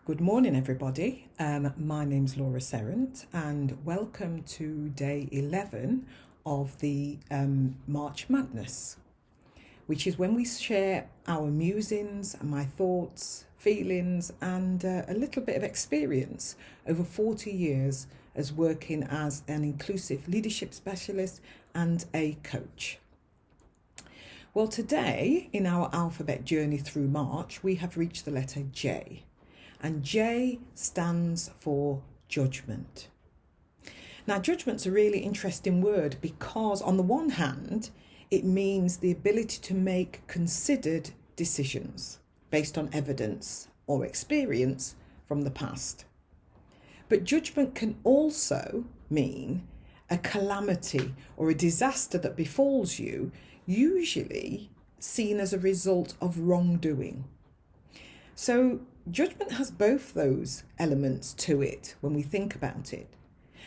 Good morning, everybody. My name's Laura Serrant, and welcome to day 11 of the March Madness, which is when we share our musings and my thoughts, feelings, and a little bit of experience over 40 years as working as an inclusive leadership specialist and a coach. Well, today in our alphabet journey through March, we have reached the letter J. And J stands for judgment. Now, judgment's a really interesting word because on the one hand, it means the ability to make considered decisions based on evidence or experience from the past. But judgment can also mean a calamity or a disaster that befalls you, usually seen as a result of wrongdoing. So judgment has both those elements to it when we think about it.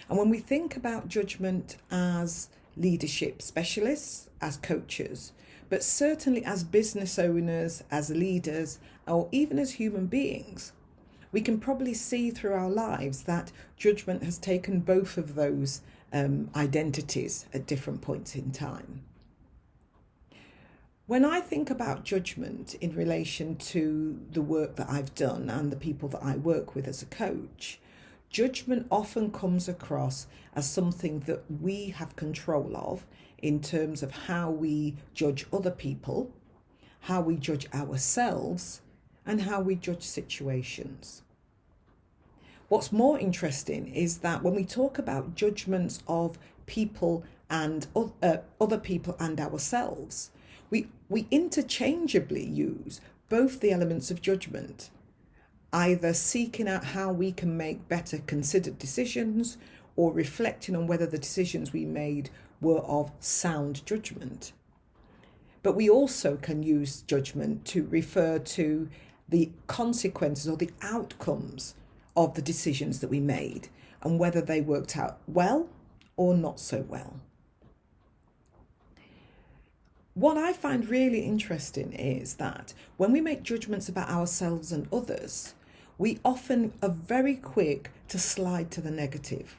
And when we think about judgment as leadership specialists, as coaches, but certainly as business owners, as leaders, or even as human beings, we can probably see through our lives that judgment has taken both of those identities at different points in time. When I think about judgment in relation to the work that I've done and the people that I work with as a coach, judgment often comes across as something that we have control of in terms of how we judge other people, how we judge ourselves, and how we judge situations. What's more interesting is that when we talk about judgments of people and other people and ourselves, we interchangeably use both the elements of judgment, either seeking out how we can make better considered decisions or reflecting on whether the decisions we made were of sound judgment. But we also can use judgment to refer to the consequences or the outcomes of the decisions that we made and whether they worked out well or not so well. What I find really interesting is that when we make judgments about ourselves and others, we often are very quick to slide to the negative.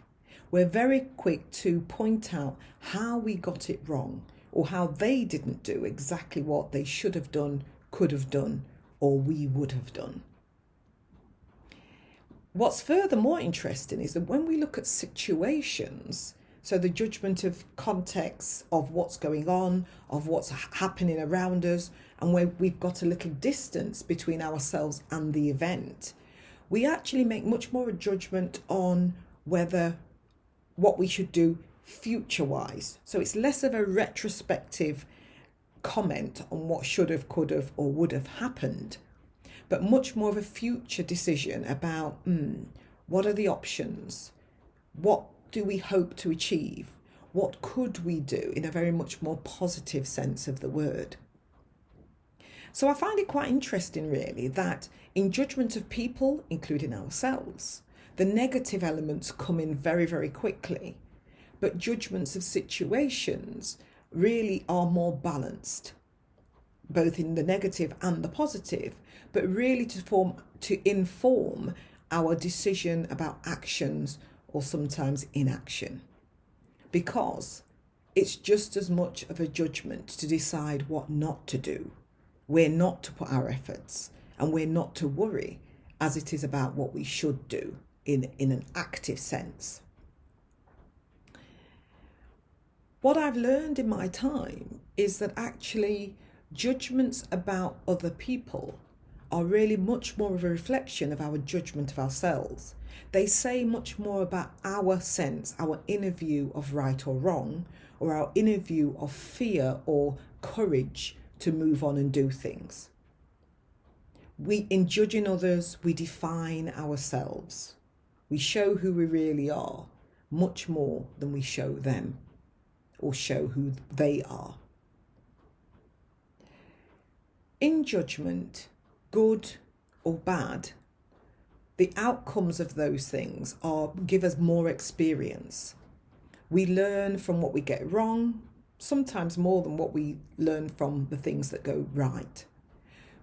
We're very quick to point out how we got it wrong or how they didn't do exactly what they should have done, could have done, or we would have done. What's further more interesting is that when we look at situations, so the judgment of context of what's going on, of what's happening around us, and where we've got a little distance between ourselves and the event, we actually make much more a judgment on whether what we should do future-wise. So it's less of a retrospective comment on what should have, could have, or would have happened, but much more of a future decision about what are the options? What do we hope to achieve? What could we do in a very much more positive sense of the word? So I find it quite interesting, really, that in judgment of people, including ourselves, the negative elements come in very, very quickly, but judgments of situations really are more balanced, both in the negative and the positive, but really to inform our decision about actions or sometimes inaction, because it's just as much of a judgment to decide what not to do, where not to put our efforts, and where not to worry, as it is about what we should do in an active sense. What I've learned in my time is that actually judgments about other people are really much more of a reflection of our judgment of ourselves. They say much more about our sense, our inner view of right or wrong, or our inner view of fear or courage to move on and do things. In judging others, we define ourselves. We show who we really are, much more than we show them or show who they are. In judgment, good or bad, the outcomes of those things give us more experience. We learn from what we get wrong, sometimes more than what we learn from the things that go right.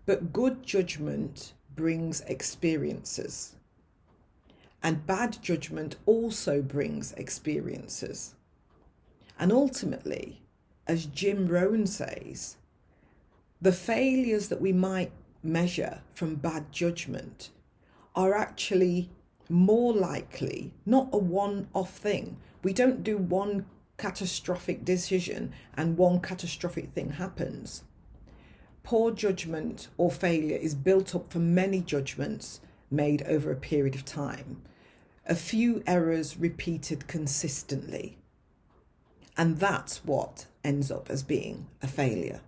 But good judgment brings experiences, and bad judgment also brings experiences. And ultimately, as Jim Rohn says, the failures that we might measure from bad judgment are actually more likely not a one-off thing. We don't do one catastrophic decision and one catastrophic thing happens. Poor judgment or failure is built up from many judgments made over a period of time, a few errors repeated consistently, and that's what ends up as being a failure.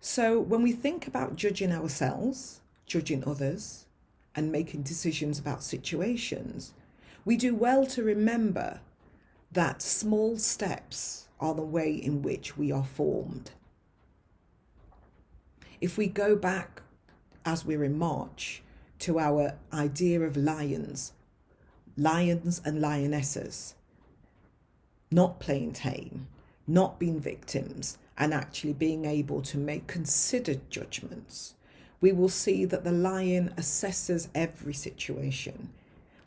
So when we think about judging ourselves, judging others, and making decisions about situations, we do well to remember that small steps are the way in which we are formed. If we go back, as we're in March, to our idea of lions and lionesses, not playing tame, not being victims, and actually being able to make considered judgments, we will see that the lion assesses every situation.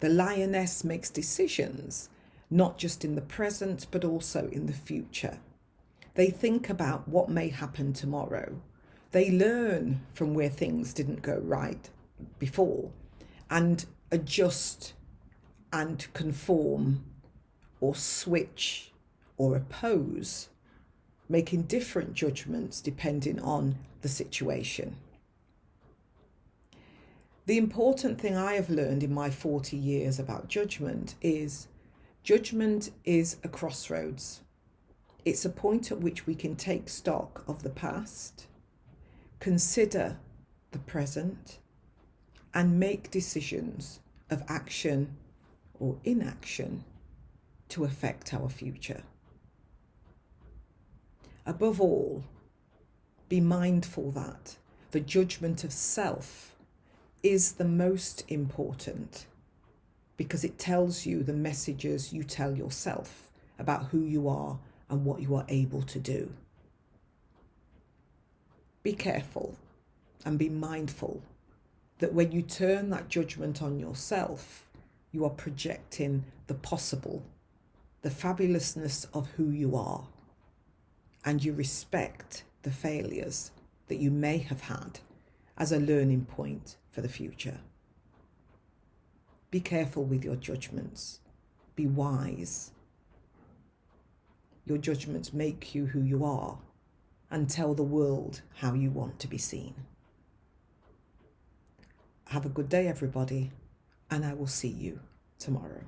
The lioness makes decisions, not just in the present, but also in the future. They think about what may happen tomorrow. They learn from where things didn't go right before and adjust and conform or switch or oppose, making different judgments depending on the situation. The important thing I have learned in my 40 years about judgment is a crossroads. It's a point at which we can take stock of the past, consider the present, and make decisions of action or inaction to affect our future. Above all, be mindful that the judgment of self is the most important, because it tells you the messages you tell yourself about who you are and what you are able to do. Be careful and be mindful that when you turn that judgment on yourself, you are projecting the possible, the fabulousness of who you are, and you respect the failures that you may have had as a learning point for the future. Be careful with your judgments. Be wise. Your judgments make you who you are and tell the world how you want to be seen. Have a good day, everybody, and I will see you tomorrow.